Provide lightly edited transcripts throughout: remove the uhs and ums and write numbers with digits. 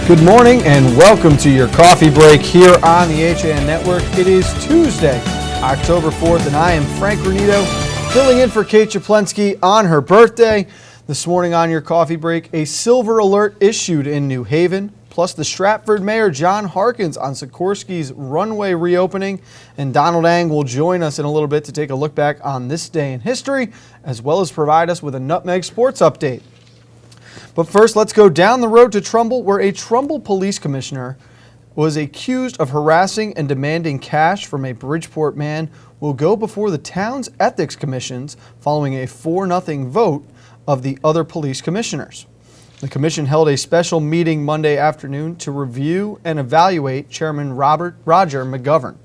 Good morning and welcome to your coffee break here on the HAN Network. It is Tuesday, October 4th, and I am Frank Renito, filling in for Kate Czaplinski on her birthday. This morning on your coffee break, a silver alert issued in New Haven, plus the Stratford Mayor John Harkins on Sikorsky's runway reopening, and Donald Ang will join us in a little bit to take a look back on this day in history, as well as provide us with a Nutmeg sports update. But first, let's go down the road to Trumbull, where a Trumbull police commissioner was accused of harassing and demanding cash from a Bridgeport man will go before the town's ethics commissions following a 4-0 vote of the other police commissioners. The commission held a special meeting Monday afternoon to review and evaluate Chairman Roger McGovern.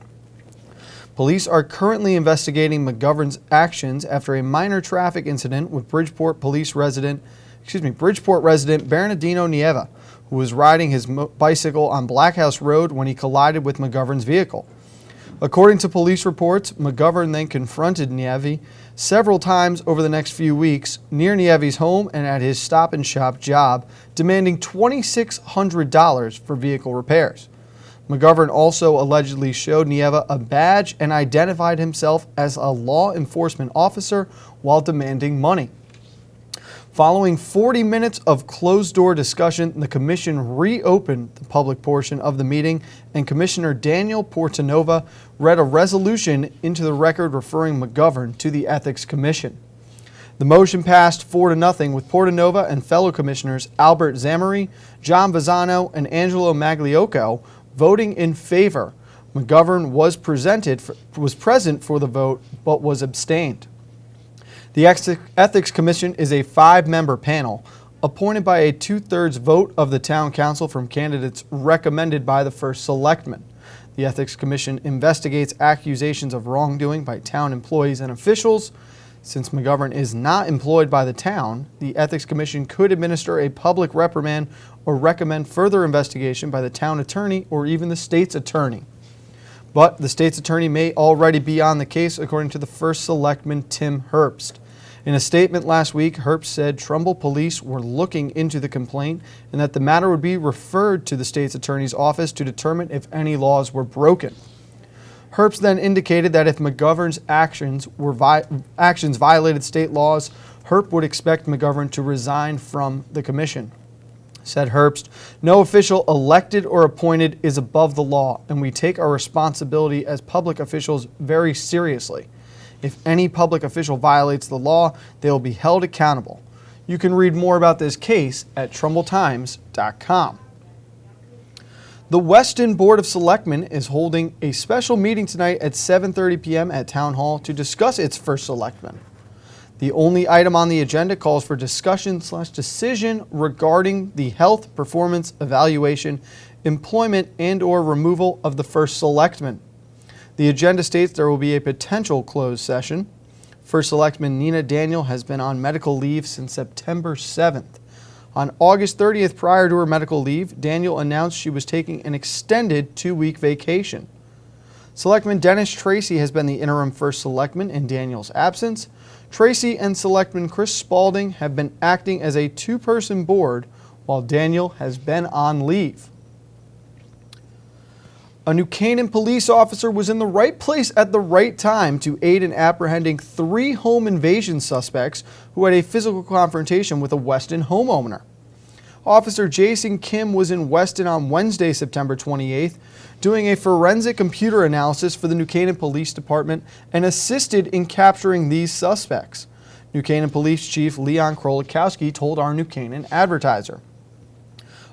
Police are currently investigating McGovern's actions after a minor traffic incident with Bridgeport resident Bernardino Nieva, who was riding his bicycle on Black House Road when he collided with McGovern's vehicle. According to police reports, McGovern then confronted Nieva several times over the next few weeks near Nieve's home and at his Stop and Shop job, demanding $2,600 for vehicle repairs. McGovern also allegedly showed Nieva a badge and identified himself as a law enforcement officer while demanding money. Following 40 minutes of closed-door discussion, the commission reopened the public portion of the meeting, and Commissioner Daniel Portanova read a resolution into the record referring McGovern to the Ethics Commission. The motion passed 4-0 with Portanova and fellow commissioners Albert Zamari, John Vazano, and Angelo Magliocco voting in favor. McGovern was present for the vote but was abstained. The Ethics Commission is a 5-member panel appointed by a 2/3 vote of the town council from candidates recommended by the first selectman. The Ethics Commission investigates accusations of wrongdoing by town employees and officials. Since McGovern is not employed by the town, the Ethics Commission could administer a public reprimand or recommend further investigation by the town attorney or even the state's attorney. But the state's attorney may already be on the case, according to the first selectman, Tim Herbst. In a statement last week, Herbst said Trumbull police were looking into the complaint and that the matter would be referred to the state's attorney's office to determine if any laws were broken. Herbst then indicated that if McGovern's actions violated state laws, Herbst would expect McGovern to resign from the commission. Said Herbst, "No official elected or appointed is above the law, and we take our responsibility as public officials very seriously. If any public official violates the law, they will be held accountable." You can read more about this case at TrumbullTimes.com. The Weston Board of Selectmen is holding a special meeting tonight at 7:30 p.m. at Town Hall to discuss its first selectman. The only item on the agenda calls for discussion/decision regarding the health performance evaluation, employment, and/or removal of the first selectman. The agenda states there will be a potential closed session. First Selectman Nina Daniel has been on medical leave since September 7th. On August 30th, prior to her medical leave, Daniel announced she was taking an extended 2-week vacation. Selectman Dennis Tracy has been the interim first selectman in Daniel's absence. Tracy and Selectman Chris Spalding have been acting as a 2-person board while Daniel has been on leave. A New Canaan police officer was in the right place at the right time to aid in apprehending 3 home invasion suspects who had a physical confrontation with a Weston homeowner. Officer Jason Kim was in Weston on Wednesday, September 28th, doing a forensic computer analysis for the New Canaan Police Department and assisted in capturing these suspects. New Canaan Police Chief Leon Krolikowski told our New Canaan Advertiser.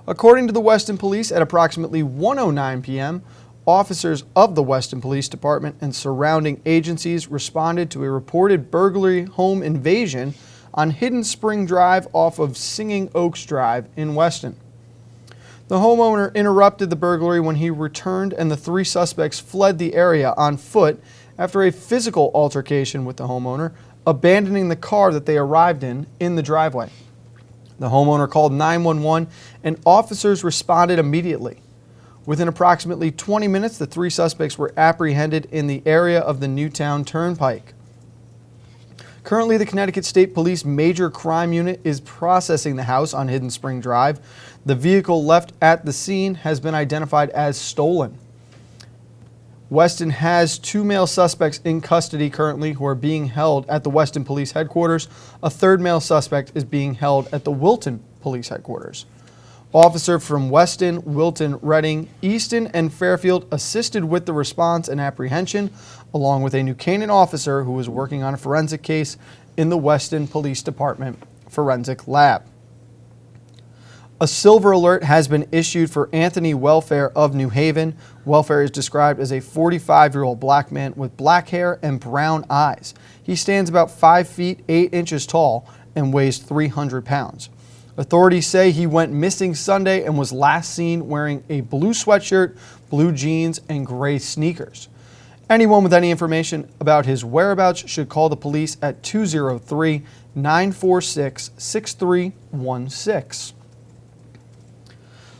According to the Weston Police, at approximately 1:09 p.m., officers of the Weston Police Department and surrounding agencies responded to a reported burglary home invasion on Hidden Spring Drive off of Singing Oaks Drive in Weston. The homeowner interrupted the burglary when he returned, and the 3 suspects fled the area on foot after a physical altercation with the homeowner, abandoning the car that they arrived in the driveway. The homeowner called 911 and officers responded immediately. Within approximately 20 minutes, the 3 suspects were apprehended in the area of the Newtown Turnpike. Currently, the Connecticut State Police Major Crime Unit is processing the house on Hidden Spring Drive. The vehicle left at the scene has been identified as stolen. Weston has 2 male suspects in custody currently who are being held at the Weston Police Headquarters. A third male suspect is being held at the Wilton Police Headquarters. Officers from Weston, Wilton, Reading, Easton, and Fairfield assisted with the response and apprehension, along with a New Canaan officer who was working on a forensic case in the Weston Police Department Forensic Lab. A silver alert has been issued for Anthony Welfare of New Haven. Welfare is described as a 45-year-old black man with black hair and brown eyes. He stands about 5 feet 8 inches tall and weighs 300 pounds. Authorities say he went missing Sunday and was last seen wearing a blue sweatshirt, blue jeans, and gray sneakers. Anyone with any information about his whereabouts should call the police at 203-946-6316.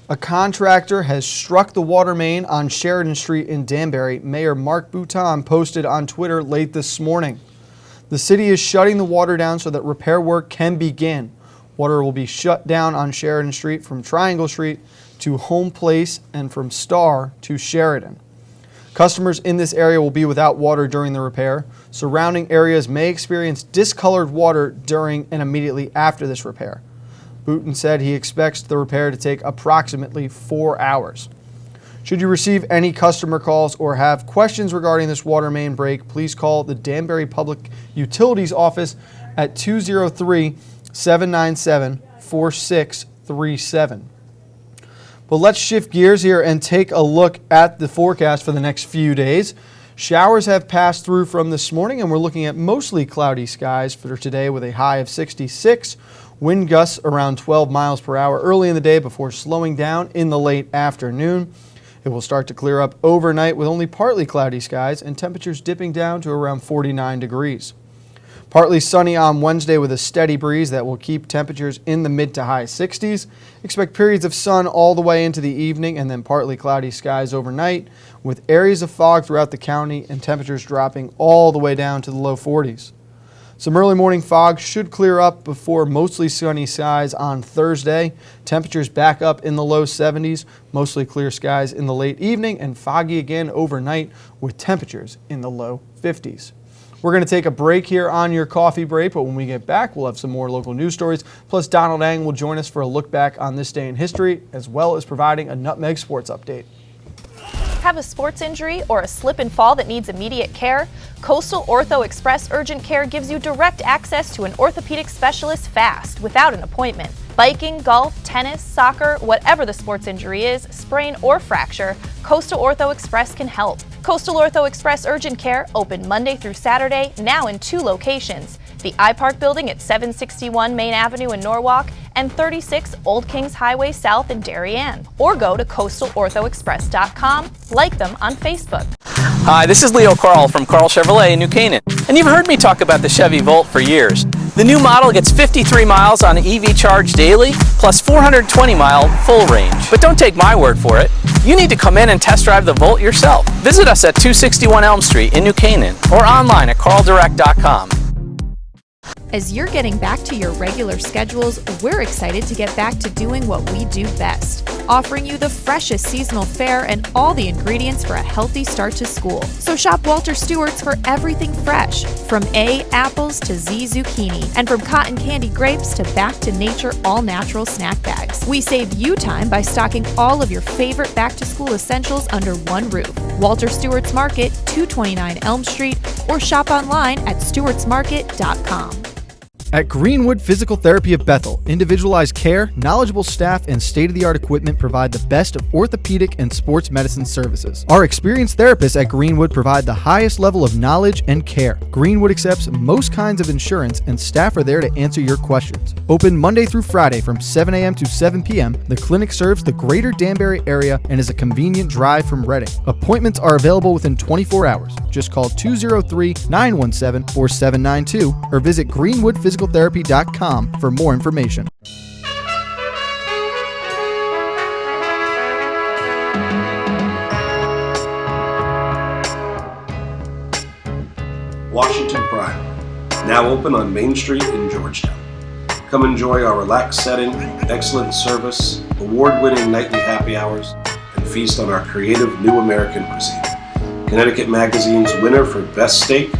A contractor has struck the water main on Sheridan Street in Danbury. Mayor Mark Bouton posted on Twitter late this morning. The city is shutting the water down so that repair work can begin. Water will be shut down on Sheridan Street from Triangle Street to Home Place and from Star to Sheridan. Customers in this area will be without water during the repair. Surrounding areas may experience discolored water during and immediately after this repair. Bouton said he expects the repair to take approximately 4 hours. Should you receive any customer calls or have questions regarding this water main break, please call the Danbury Public Utilities Office at 203-797-4637. But let's shift gears here and take a look at the forecast for the next few days. Showers have passed through from this morning, and we're looking at mostly cloudy skies for today with a high of 66. Wind gusts around 12 miles per hour early in the day before slowing down in the late afternoon. It will start to clear up overnight with only partly cloudy skies and temperatures dipping down to around 49 degrees. Partly sunny on Wednesday with a steady breeze that will keep temperatures in the mid to high 60s. Expect periods of sun all the way into the evening and then partly cloudy skies overnight with areas of fog throughout the county and temperatures dropping all the way down to the low 40s. Some early morning fog should clear up before mostly sunny skies on Thursday. Temperatures back up in the low 70s, mostly clear skies in the late evening and foggy again overnight with temperatures in the low 50s. We're going to take a break here on your coffee break, but when we get back, we'll have some more local news stories. Plus, Donald Ang will join us for a look back on this day in history, as well as providing a Nutmeg sports update. Have a sports injury or a slip and fall that needs immediate care? Coastal Ortho Express Urgent Care gives you direct access to an orthopedic specialist fast, without an appointment. Biking, golf, tennis, soccer, whatever the sports injury is, sprain or fracture, Coastal Ortho Express can help. Coastal Ortho Express Urgent Care, open Monday through Saturday, now in 2 locations. The iPark building at 761 Main Avenue in Norwalk and 36 Old Kings Highway South in Darien. Or go to coastalorthoexpress.com, like them on Facebook. Hi, this is Leo Carl from Carl Chevrolet in New Canaan. And you've heard me talk about the Chevy Volt for years. The new model gets 53 miles on EV charge daily, plus 420-mile full range. But don't take my word for it. You need to come in and test drive the Volt yourself. Visit us at 261 Elm Street in New Canaan or online at carldirect.com. As you're getting back to your regular schedules, we're excited to get back to doing what we do best, offering you the freshest seasonal fare and all the ingredients for a healthy start to school. So shop Walter Stewart's for everything fresh, from A, apples to Z, zucchini, and from cotton candy grapes to back to nature all-natural snack bags. We save you time by stocking all of your favorite back-to-school essentials under one roof. Walter Stewart's Market, 229 Elm Street, or shop online at stewartsmarket.com. At Greenwood Physical Therapy of Bethel, individualized care, knowledgeable staff, and state-of-the-art equipment provide the best of orthopedic and sports medicine services. Our experienced therapists at Greenwood provide the highest level of knowledge and care. Greenwood accepts most kinds of insurance, and staff are there to answer your questions. Open Monday through Friday from 7 a.m. to 7 p.m., the clinic serves the greater Danbury area and is a convenient drive from Reading. Appointments are available within 24 hours. Just call 203-917-4792 or visit greenwoodphysicaltherapy.com for more information. Washington Prime. now open on Main Street in Georgetown. Come enjoy our relaxed setting, excellent service, award-winning nightly happy hours, and feast on our creative new American cuisine. Connecticut Magazine's winner for Best Steak,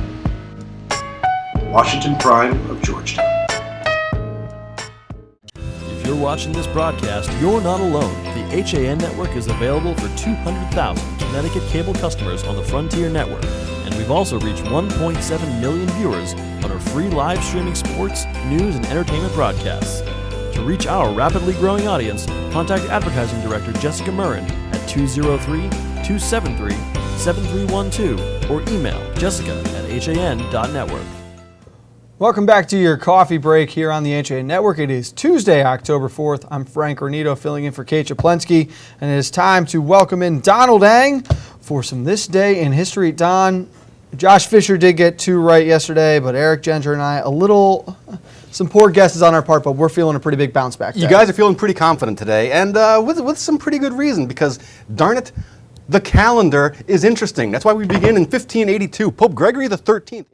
Washington Prime of Georgetown. If you're watching this broadcast, you're not alone. The HAN network is available for 200,000 Connecticut cable customers on the Frontier Network, and we've also reached 1.7 million viewers on our free live streaming sports, news, and entertainment broadcasts. To reach our rapidly growing audience, contact Advertising Director Jessica Murrin at 203-273-7312 or email jessica@han.network. Welcome back to your coffee break here on the HA Network. It is Tuesday, October 4th. I'm Frank Renito filling in for Kate Czaplinski, and it is time to welcome in Donald Eng for some This Day in History. Don, Josh Fisher did get 2 right yesterday, but Eric Genter and I, some poor guesses on our part, but we're feeling a pretty big bounce back today. You guys are feeling pretty confident today, and with some pretty good reason, because darn it, the calendar is interesting. That's why we begin in 1582. Pope Gregory XIII.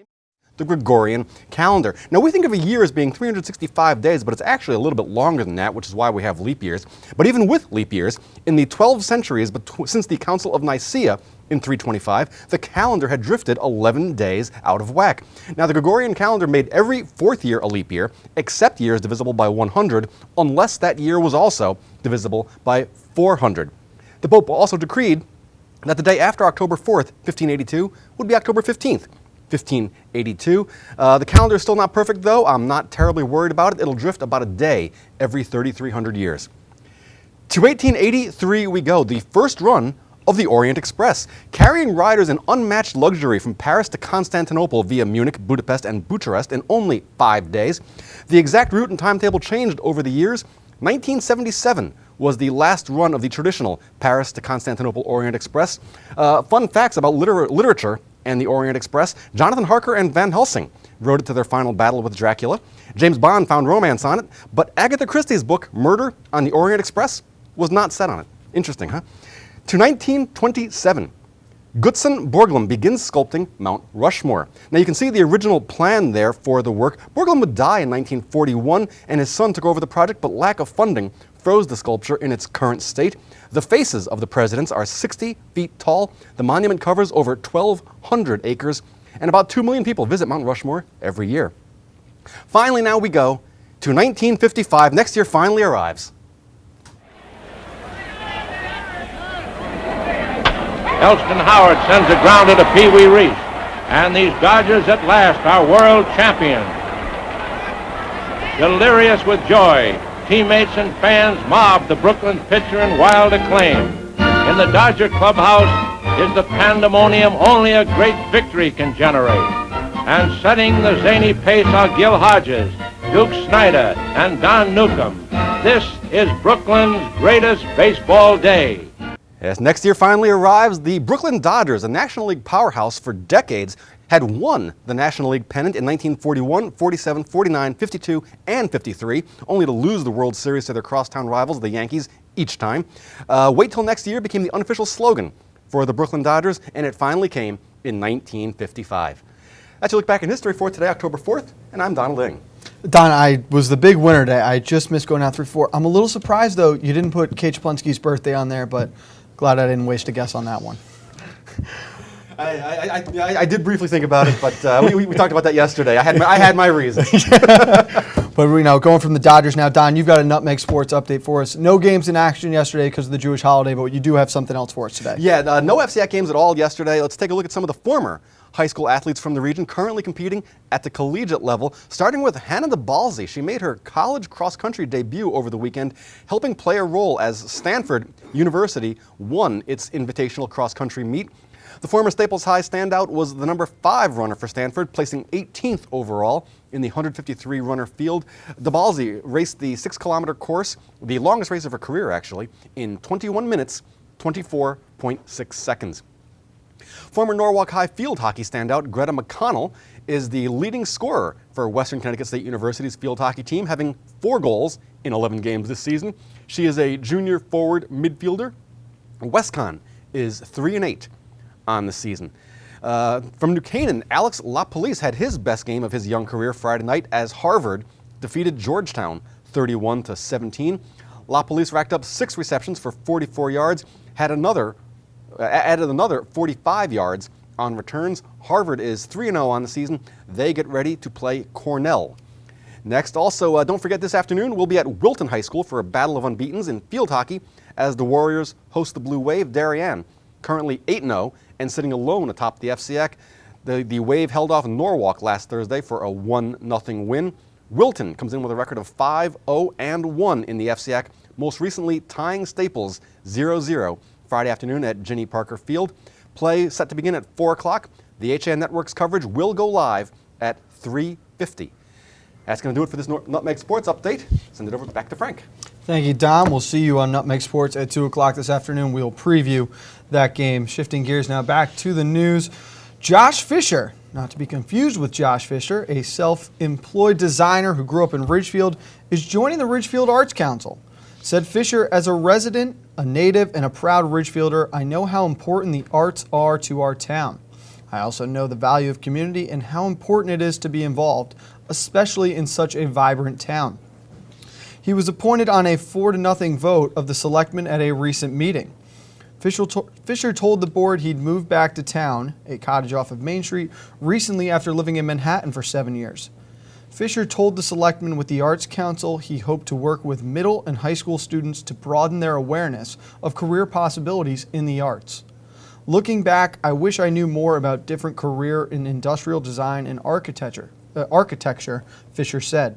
The Gregorian calendar. Now, we think of a year as being 365 days, but it's actually a little bit longer than that, which is why we have leap years. But even with leap years, in the 12 centuries since the Council of Nicaea in 325, the calendar had drifted 11 days out of whack. Now, the Gregorian calendar made every 4th year a leap year, except years divisible by 100, unless that year was also divisible by 400. The Pope also decreed that the day after October 4th, 1582, would be October 15th. 1582. The calendar is still not perfect, though. I'm not terribly worried about it. It'll drift about a day every 3,300 years. To 1883 we go, the first run of the Orient Express, carrying riders in unmatched luxury from Paris to Constantinople via Munich, Budapest, and Bucharest in only 5 days. The exact route and timetable changed over the years. 1977 was the last run of the traditional Paris to Constantinople Orient Express. Fun facts about literature and the Orient Express: Jonathan Harker and Van Helsing rode it to their final battle with Dracula. James Bond found romance on it, but Agatha Christie's book, Murder on the Orient Express, was not set on it. Interesting, huh? To 1927, Gutzon Borglum begins sculpting Mount Rushmore. Now, you can see the original plan there for the work. Borglum would die in 1941, and his son took over the project, but lack of funding froze the sculpture in its current state. The faces of the presidents are 60 feet tall. The monument covers over 1,200 acres, and about 2 million people visit Mount Rushmore every year. Finally, now we go to 1955. Next year finally arrives. Elston Howard sends it grounded to Pee Wee Reese, and these Dodgers at last are world champions. Delirious with joy, teammates and fans mob the Brooklyn pitcher in wild acclaim. In the Dodger clubhouse is the pandemonium only a great victory can generate. And setting the zany pace are Gil Hodges, Duke Snyder, and Don Newcomb. This is Brooklyn's greatest baseball day. Yes, next year finally arrives. The Brooklyn Dodgers, a National League powerhouse for decades, had won the National League pennant in 1941, 47, 49, 52, and 53, only to lose the World Series to their crosstown rivals, the Yankees, each time. Wait till next year became the unofficial slogan for the Brooklyn Dodgers, and it finally came in 1955. That's your look back in history for today, October 4th, and I'm Donald Eng. Don, I was the big winner today. I just missed going out 3-4. I'm a little surprised, though, you didn't put Kate Czaplinski's birthday on there, but glad I didn't waste a guess on that one. I did briefly think about it, but we talked about that yesterday. I had my reasons. But going from the Dodgers now, Don, you've got a Nutmeg Sports update for us. No games in action yesterday because of the Jewish holiday, but you do have something else for us today. Yeah, no FCAC games at all yesterday. Let's take a look at some of the former high school athletes from the region currently competing at the collegiate level, starting with Hannah DeBalzi. She made her college cross-country debut over the weekend, helping play a role as Stanford University won its invitational cross-country meet. The former Staples High standout was the number 5 runner for Stanford, placing 18th overall in the 153-runner field. DeBalzi raced the 6-kilometer course, the longest race of her career actually, in 21 minutes, 24.6 seconds. Former Norwalk High field hockey standout Greta McConnell is the leading scorer for Western Connecticut State University's field hockey team, having 4 goals in 11 games this season. She is a junior forward midfielder. WestCon is 3-8 on the season. From New Canaan, Alex LaPolice had his best game of his young career Friday night as Harvard defeated Georgetown 31-17. LaPolice racked up 6 receptions for 44 yards, added another 45 yards on returns. Harvard is 3-0 on the season. They get ready to play Cornell. Next, also, don't forget this afternoon, we'll be at Wilton High School for a battle of unbeatens in field hockey as the Warriors host the Blue Wave. Darien, currently 8-0 and sitting alone atop the FCX. The Wave held off Norwalk last Thursday for a 1-0 win. Wilton comes in with a record of 5-0-1 in the FCX, most recently tying Staples 0-0 Friday afternoon at Ginny Parker Field. Play set to begin at 4 o'clock. The HAN Network's coverage will go live at 3:50. That's going to do it for this Nutmeg Sports Update. Send it over back to Frank. Thank you, Dom. We'll see you on Nutmeg Sports at 2 o'clock this afternoon. We'll preview that game. Shifting gears now back to the news. Josh Fisher, not to be confused with Josh Fisher, a self-employed designer who grew up in Ridgefield, is joining the Ridgefield Arts Council. Said Fisher, as a resident, a native, and a proud Ridgefielder, I know how important the arts are to our town. I also know the value of community and how important it is to be involved, especially in such a vibrant town. He was appointed on a 4-0 vote of the selectmen at a recent meeting. Fisher told the board he'd moved back to town, a cottage off of Main Street, recently after living in Manhattan for 7 years. Fisher told the selectmen with the Arts Council he hoped to work with middle and high school students to broaden their awareness of career possibilities in the arts. Looking back, I wish I knew more about different career in industrial design and architecture, Fisher said.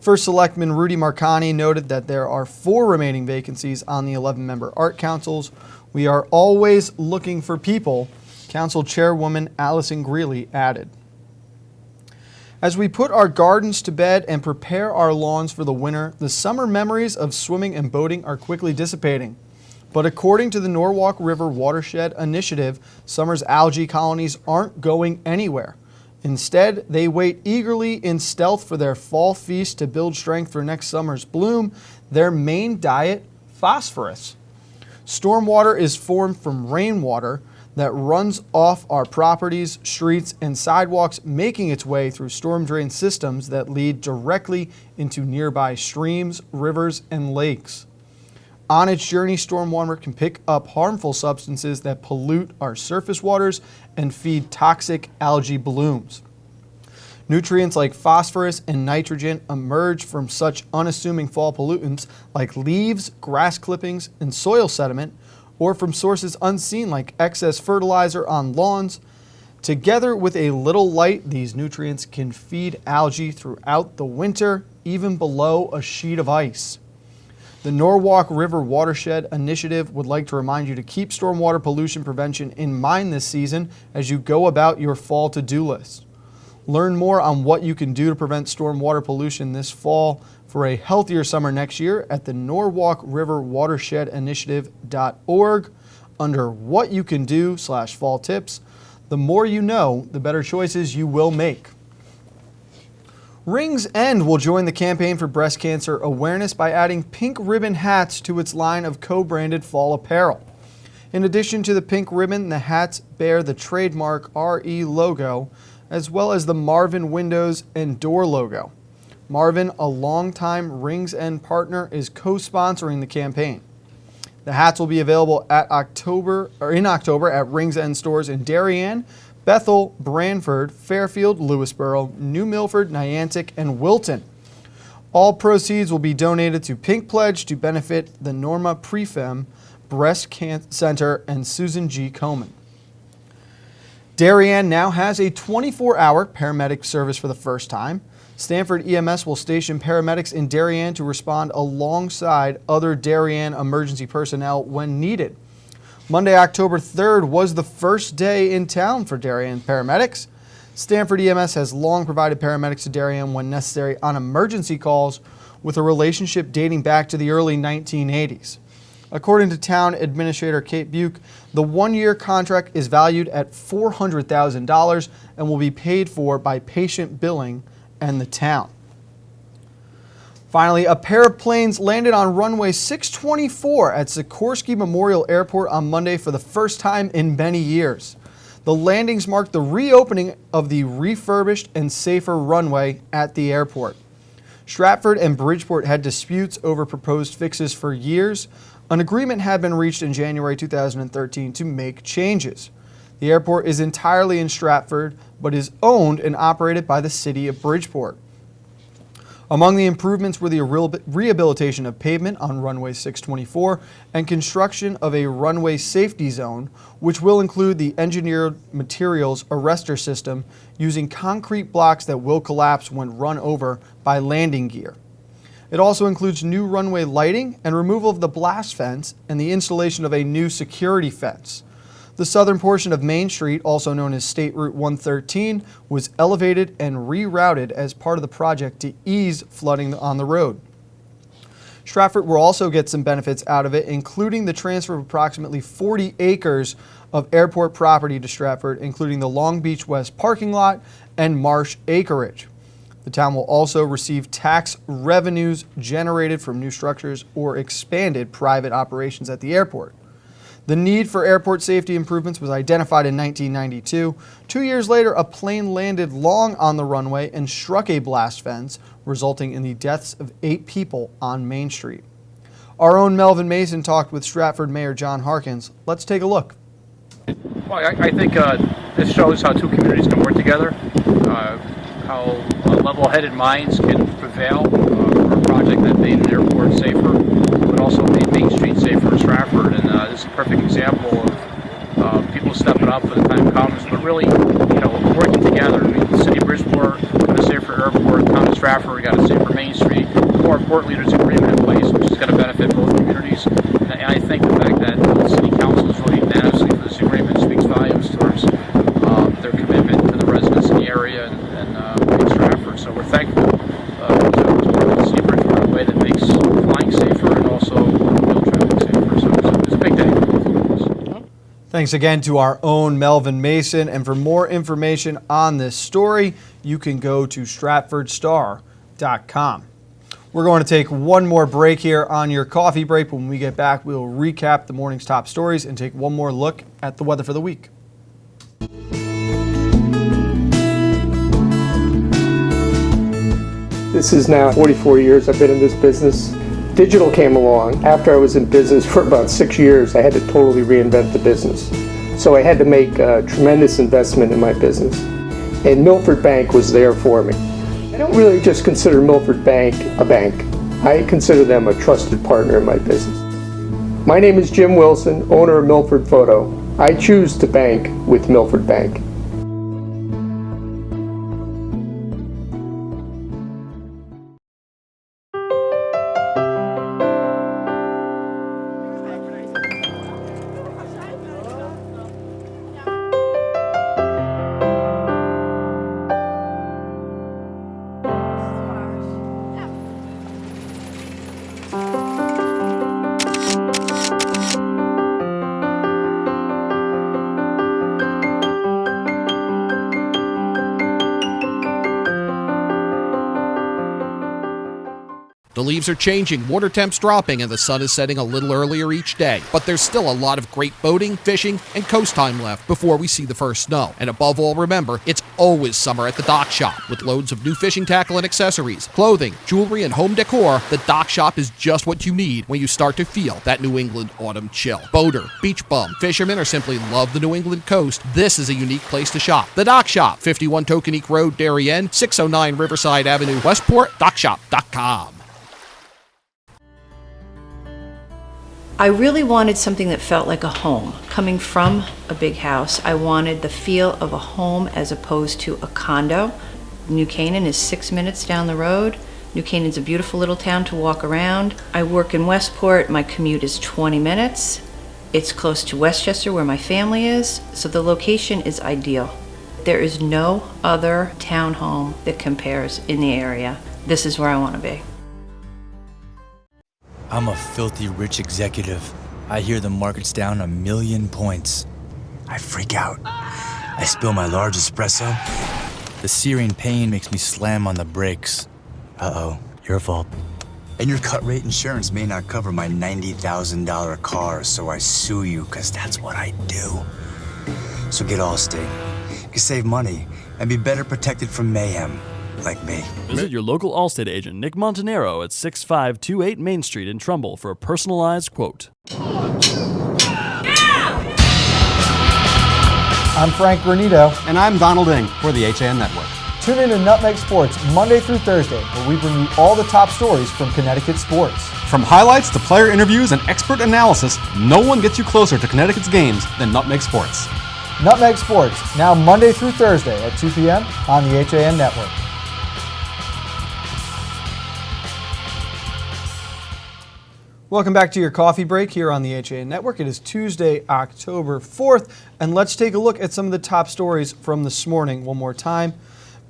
First Selectman Rudy Marcani noted that there are 4 remaining vacancies on the 11-member art councils. We are always looking for people, Council Chairwoman Allison Greeley added. As we put our gardens to bed and prepare our lawns for the winter, the summer memories of swimming and boating are quickly dissipating. But according to the Norwalk River Watershed Initiative, summer's algae colonies aren't going anywhere. Instead, they wait eagerly in stealth for their fall feast to build strength for next summer's bloom. Their main diet, phosphorus. Stormwater is formed from rainwater that runs off our properties, streets, and sidewalks, making its way through storm drain systems that lead directly into nearby streams, rivers, and lakes. On its journey, stormwater can pick up harmful substances that pollute our surface waters and feed toxic algae blooms. Nutrients like phosphorus and nitrogen emerge from such unassuming fall pollutants like leaves, grass clippings, and soil sediment, or from sources unseen like excess fertilizer on lawns. Together with a little light, these nutrients can feed algae throughout the winter, even below a sheet of ice. The Norwalk River Watershed Initiative would like to remind you to keep stormwater pollution prevention in mind this season as you go about your fall to-do list. Learn more on what you can do to prevent stormwater pollution this fall for a healthier summer next year at the Norwalk River Watershed Initiative.org under What You Can Do/fall tips. The more you know, the better choices you will make. Rings End will join the campaign for breast cancer awareness by adding pink ribbon hats to its line of co-branded fall apparel. In addition to the pink ribbon, the hats bear the trademark RE logo, as well as the Marvin windows and door logo. Marvin, a longtime Rings End partner, is co-sponsoring the campaign. The hats will be available in October at Rings End stores in Darien, Bethel, Branford, Fairfield, Lewisboro, New Milford, Niantic, and Wilton. All proceeds will be donated to Pink Pledge to benefit the Norma Prefem Breast Center and Susan G. Komen. Darien now has a 24-hour paramedic service for the first time. Stanford EMS will station paramedics in Darien to respond alongside other Darien emergency personnel when needed. Monday, October 3rd was the first day in town for Darien paramedics. Stanford EMS has long provided paramedics to Darien when necessary on emergency calls, with a relationship dating back to the early 1980s. According to Town Administrator Kate Buke, the one-year contract is valued at $400,000 and will be paid for by patient billing and the town. Finally, a pair of planes landed on runway 624 at Sikorsky Memorial Airport on Monday for the first time in many years. The landings marked the reopening of the refurbished and safer runway at the airport. Stratford and Bridgeport had disputes over proposed fixes for years. An agreement had been reached in January 2013 to make changes. The airport is entirely in Stratford, but is owned and operated by the city of Bridgeport. Among the improvements were the rehabilitation of pavement on runway 624 and construction of a runway safety zone, which will include the engineered materials arrestor system using concrete blocks that will collapse when run over by landing gear. It also includes new runway lighting and removal of the blast fence and the installation of a new security fence. The southern portion of Main Street, also known as State Route 113, was elevated and rerouted as part of the project to ease flooding on the road. Stratford will also get some benefits out of it, including the transfer of approximately 40 acres of airport property to Stratford, including the Long Beach West parking lot and marsh acreage. The town will also receive tax revenues generated from new structures or expanded private operations at the airport. The need for airport safety improvements was identified in 1992. 2 years later, a plane landed long on the runway and struck a blast fence, resulting in the deaths of 8 people on Main Street. Our own Melvin Mason talked with Stratford Mayor John Harkins. Let's take a look. Well, I think this shows how two communities can work together, how level-headed minds can prevail for a project that made an airport safer, but also made Main Street safer in Stratford. And this is a perfect example of people stepping up when the time comes, but really, working together. I mean, the city of Bridgeport got a safer airport, town of Stratford, we got a safer Main Street. More importantly, there's an agreement in place, which is going to benefit both communities. And I think the fact that the city council is voting unanimously for this agreement speaks volumes towards their commitment to the residents in the area and Stratford. So we're thankful to work with the city of Bridgeport in a way that makes flying safer and also automobile traffic safer. So it's a big day for both of us. Thanks again to our own Melvin Mason. And for more information on this story, you can go to stratfordstar.com. We're going to take one more break here on your coffee break. When we get back, we'll recap the morning's top stories and take one more look at the weather for the week. This is now 44 years I've been in this business. Digital came along. After I was in business for about 6 years, I had to totally reinvent the business. So I had to make a tremendous investment in my business. And Milford Bank was there for me. I don't really just consider Milford Bank a bank. I consider them a trusted partner in my business. My name is Jim Wilson, owner of Milford Photo. I choose to bank with Milford Bank. The leaves are changing, water temps dropping, and the sun is setting a little earlier each day. But there's still a lot of great boating, fishing, and coast time left before we see the first snow. And above all, remember, it's always summer at the Dock Shop. With loads of new fishing tackle and accessories, clothing, jewelry, and home decor, the Dock Shop is just what you need when you start to feel that New England autumn chill. Boater, beach bum, fisherman, or simply love the New England coast, this is a unique place to shop. The Dock Shop, 51 Tokenique Road, Darien, 609 Riverside Avenue, Westport, dockshop.com. I really wanted something that felt like a home. Coming from a big house, I wanted the feel of a home as opposed to a condo. New Canaan is 6 minutes down the road. New Canaan's a beautiful little town to walk around. I work in Westport. My commute is 20 minutes. It's close to Westchester where my family is, so the location is ideal. There is no other townhome that compares in the area. This is where I want to be. I'm a filthy rich executive. I hear the market's down 1,000,000 points. I freak out. I spill my large espresso. The searing pain makes me slam on the brakes. Uh-oh, your fault. And your cut rate insurance may not cover my $90,000 car, so I sue you, 'cause that's what I do. So get Allstate. You can save money and be better protected from mayhem, like me. Visit your local Allstate agent, Nick Montanero, at 6528 Main Street in Trumbull for a personalized quote. I'm Frank Granito. And I'm Donald Ng for the HAN Network. Tune in to Nutmeg Sports Monday through Thursday, where we bring you all the top stories from Connecticut sports. From highlights to player interviews and expert analysis, no one gets you closer to Connecticut's games than Nutmeg Sports. Nutmeg Sports, now Monday through Thursday at 2 p.m. on the HAN Network. Welcome back to your coffee break here on the HAN Network. It is Tuesday, October 4th, and let's take a look at some of the top stories from this morning one more time.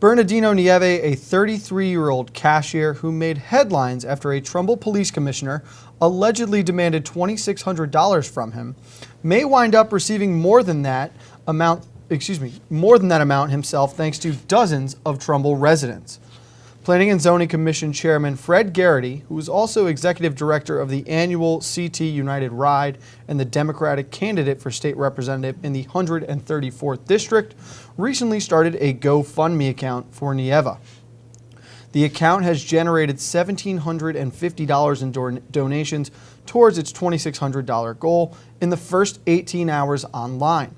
Bernardino Nieve, a 33-year-old cashier who made headlines after a Trumbull police commissioner allegedly demanded $2,600 from him, may wind up receiving more than that amount himself, thanks to dozens of Trumbull residents. Planning and Zoning Commission Chairman Fred Garrity, who is also executive director of the annual CT United Ride and the Democratic candidate for state representative in the 134th District, recently started a GoFundMe account for Nieva. The account has generated $1,750 in donations towards its $2,600 goal in the first 18 hours online.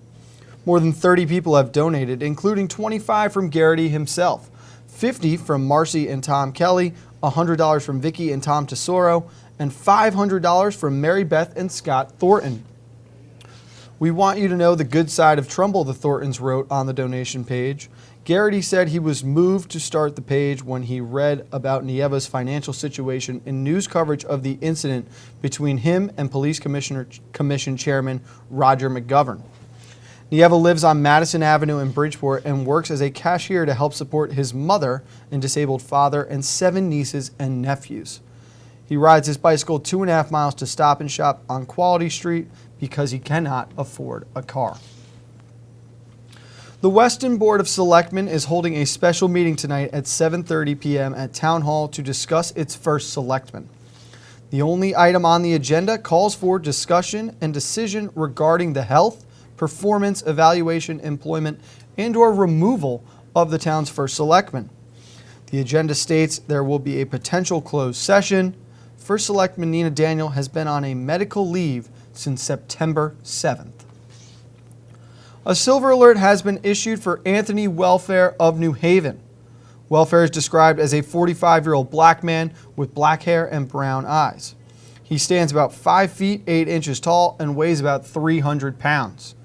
More than 30 people have donated, including 25 from Garrity himself, 50 from Marcy and Tom Kelly, $100 from Vicky and Tom Tesoro, and $500 from Mary Beth and Scott Thornton. We want you to know the good side of Trumbull, the Thorntons wrote on the donation page. Garrity said he was moved to start the page when he read about Nieva's financial situation in news coverage of the incident between him and Police Commission Chairman Roger McGovern. Nieva lives on Madison Avenue in Bridgeport and works as a cashier to help support his mother and disabled father and 7 nieces and nephews. He rides his bicycle 2.5 miles to Stop and Shop on Quality Street because he cannot afford a car. The Weston Board of Selectmen is holding a special meeting tonight at 7:30 p.m. at Town Hall to discuss its first selectman. The only item on the agenda calls for discussion and decision regarding the health, performance, evaluation, employment, and/or removal of the town's first selectman. The agenda states there will be a potential closed session. First Selectman Nina Daniel has been on a medical leave since September 7th. A silver alert has been issued for Anthony Welfare of New Haven. Welfare is described as a 45-year-old black man with black hair and brown eyes. He stands about 5 feet 8 inches tall and weighs about 300 pounds.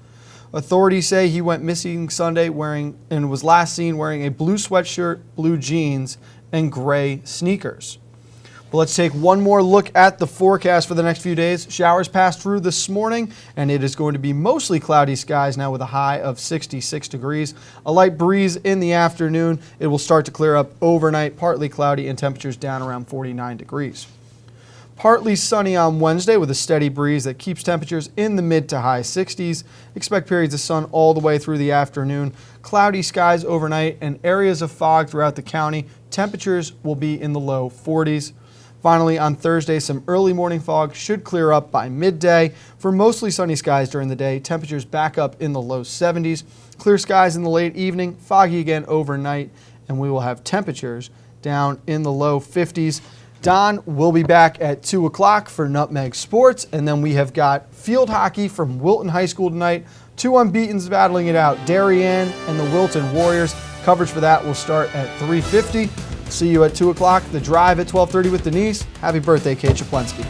Authorities say he went missing Sunday and was last seen wearing a blue sweatshirt, blue jeans, and gray sneakers. But let's take one more look at the forecast for the next few days. Showers passed through this morning, and it is going to be mostly cloudy skies now with a high of 66 degrees. A light breeze in the afternoon. It will start to clear up overnight, partly cloudy, and temperatures down around 49 degrees. Partly sunny on Wednesday with a steady breeze that keeps temperatures in the mid to high 60s. Expect periods of sun all the way through the afternoon. Cloudy skies overnight and areas of fog throughout the county. Temperatures will be in the low 40s. Finally, on Thursday, some early morning fog should clear up by midday. For mostly sunny skies during the day, temperatures back up in the low 70s. Clear skies in the late evening, foggy again overnight, and we will have temperatures down in the low 50s. Don will be back at 2 o'clock for Nutmeg Sports, and then we have got field hockey from Wilton High School tonight. 2 unbeatens battling it out, Darien and the Wilton Warriors. Coverage for that will start at 3:50. See you at 2 o'clock. The Drive at 12:30 with Denise. Happy birthday, Kate Czaplinski.